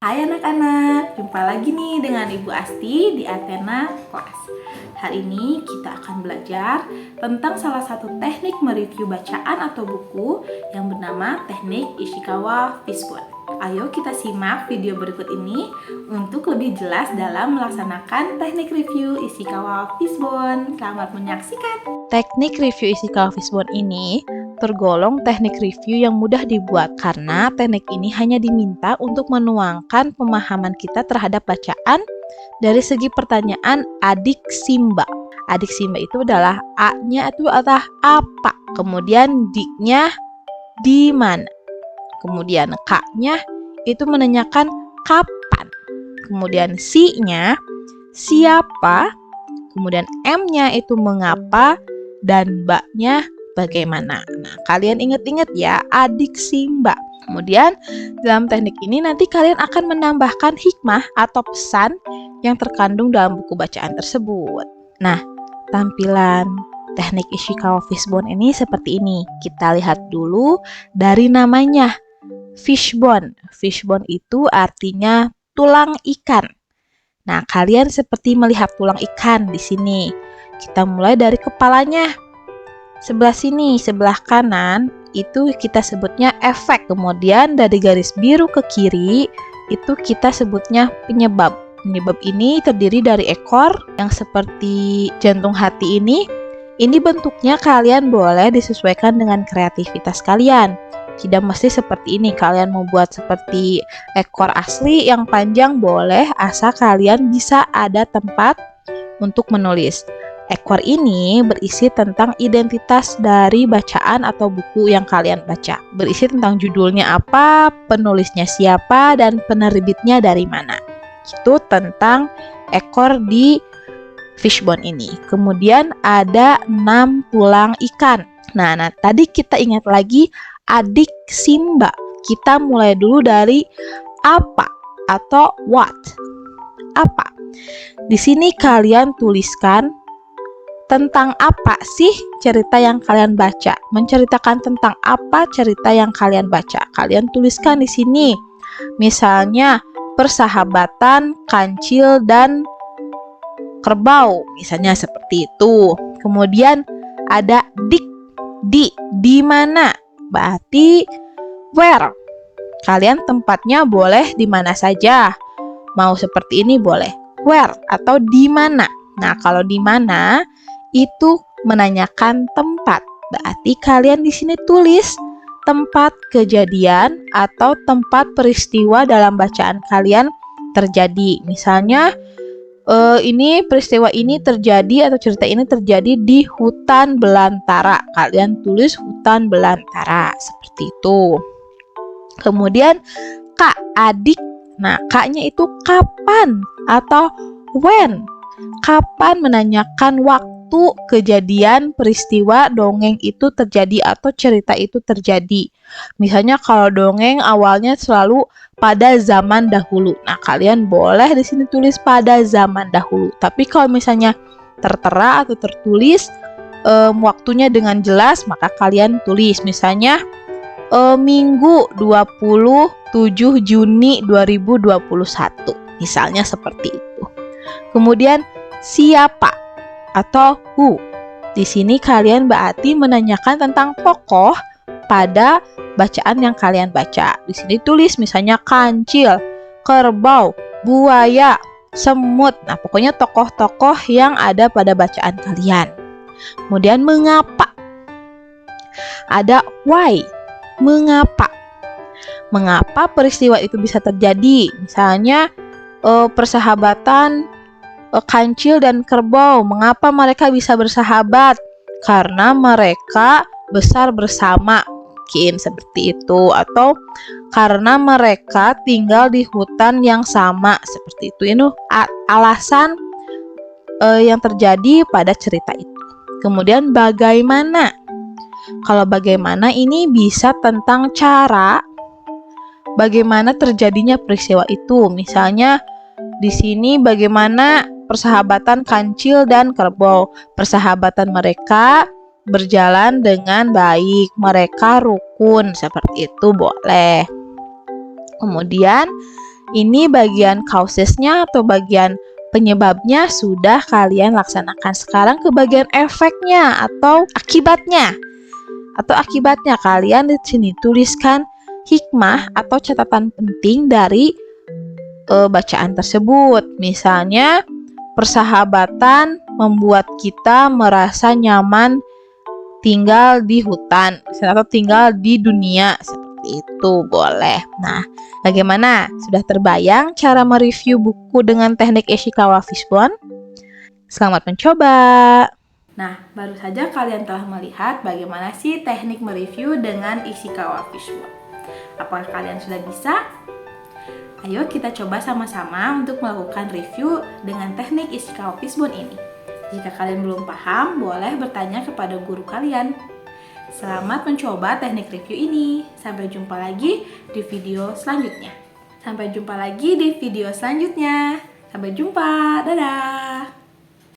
Hai anak-anak, jumpa lagi nih dengan Ibu Asti di Athena Kelas. Hari ini kita akan belajar tentang salah satu teknik mereview bacaan atau buku yang bernama teknik Ishikawa Fishbone. Ayo kita simak video berikut ini untuk lebih jelas dalam melaksanakan teknik review Ishikawa Fishbone. Selamat menyaksikan. Teknik review Ishikawa Fishbone ini tergolong teknik review yang mudah dibuat karena teknik ini hanya diminta untuk menuangkan pemahaman kita terhadap bacaan dari segi pertanyaan adik Simba. Adik Simba itu adalah A-nya itu adalah apa, kemudian D-nya di mana, kemudian K-nya itu menanyakan kapan, kemudian C-nya siapa, kemudian M-nya itu mengapa, dan B-nya bagaimana. Nah, kalian ingat-ingat ya, adik Simba. Kemudian, dalam teknik ini nanti kalian akan menambahkan hikmah atau pesan yang terkandung dalam buku bacaan tersebut. Nah, tampilan teknik Ishikawa Fishbone ini seperti ini. Kita lihat dulu dari namanya, Fishbone. Fishbone itu artinya tulang ikan. Nah, kalian seperti melihat tulang ikan di sini. Kita mulai dari kepalanya. Sebelah sini, sebelah kanan, itu kita sebutnya efek. Kemudian dari garis biru ke kiri, itu kita sebutnya penyebab. Penyebab ini terdiri dari ekor yang seperti jantung hati ini. Ini bentuknya kalian boleh disesuaikan dengan kreativitas kalian. Tidak mesti seperti ini, kalian mau buat seperti ekor asli yang panjang boleh, asal kalian bisa ada tempat untuk menulis. Ekor ini berisi tentang identitas dari bacaan atau buku yang kalian baca. Berisi tentang judulnya apa, penulisnya siapa, dan penerbitnya dari mana. Itu tentang ekor di Fishbone ini. Kemudian ada 6 tulang ikan. Nah, tadi kita ingat lagi adik Simba. Kita mulai dulu dari apa atau what. Apa? Di sini kalian tuliskan tentang apa sih cerita yang kalian baca. Menceritakan tentang apa cerita yang kalian baca. Kalian tuliskan di sini. Misalnya persahabatan kancil dan kerbau. Misalnya seperti itu. Kemudian ada di mana. Berarti where. Kalian tempatnya boleh di mana saja. Mau seperti ini boleh. Where atau di mana. Nah, kalau di mana itu menanyakan tempat. Berarti kalian di sini tulis tempat kejadian atau tempat peristiwa dalam bacaan kalian terjadi. Misalnya ini peristiwa ini terjadi atau cerita ini terjadi di hutan belantara. Kalian tulis hutan belantara seperti itu. Kemudian Kak, adik. Nah, Kak-nya itu kapan atau when. Kapan menanyakan waktu kejadian peristiwa dongeng itu terjadi atau cerita itu terjadi. Misalnya kalau dongeng awalnya selalu pada zaman dahulu. Nah, kalian boleh di sini tulis pada zaman dahulu. Tapi kalau misalnya tertera atau tertulis waktunya dengan jelas, maka kalian tulis misalnya Minggu 27 Juni 2021. Misalnya seperti itu. Kemudian siapa atau who. Di sini kalian berarti menanyakan tentang tokoh pada bacaan yang kalian baca. Di sini tulis misalnya kancil, kerbau, buaya, semut. Nah, pokoknya tokoh-tokoh yang ada pada bacaan kalian. Kemudian mengapa. Ada why. Mengapa. Mengapa peristiwa itu bisa terjadi? Misalnya persahabatan kancil dan kerbau. Mengapa mereka bisa bersahabat? Karena mereka besar bersama. Mungkin seperti itu. Atau karena mereka tinggal di hutan yang sama. Seperti itu. Ini alasan yang terjadi pada cerita itu. Kemudian bagaimana? Kalau bagaimana ini bisa tentang cara bagaimana terjadinya peristiwa itu. Misalnya di sini bagaimana persahabatan kancil dan kerbau. Persahabatan mereka berjalan dengan baik. Mereka rukun. Seperti itu boleh. Kemudian Ini bagian causesnya atau bagian penyebabnya sudah kalian laksanakan. Sekarang ke bagian efeknya atau akibatnya. Kalian di sini tuliskan hikmah atau catatan penting dari bacaan tersebut. Misalnya, persahabatan membuat kita merasa nyaman tinggal di hutan atau tinggal di dunia. Seperti itu boleh. Nah, bagaimana? Sudah terbayang cara mereview buku dengan teknik Ishikawa Fishbone? Selamat mencoba! Nah, baru saja kalian telah melihat bagaimana sih teknik mereview dengan Ishikawa Fishbone. Apakah kalian sudah bisa? Ayo kita coba sama-sama untuk melakukan review dengan teknik Ishikawa Fishbone ini. Jika kalian belum paham, boleh bertanya kepada guru kalian. Selamat mencoba teknik review ini. Sampai jumpa lagi di video selanjutnya. Sampai jumpa. Dadah!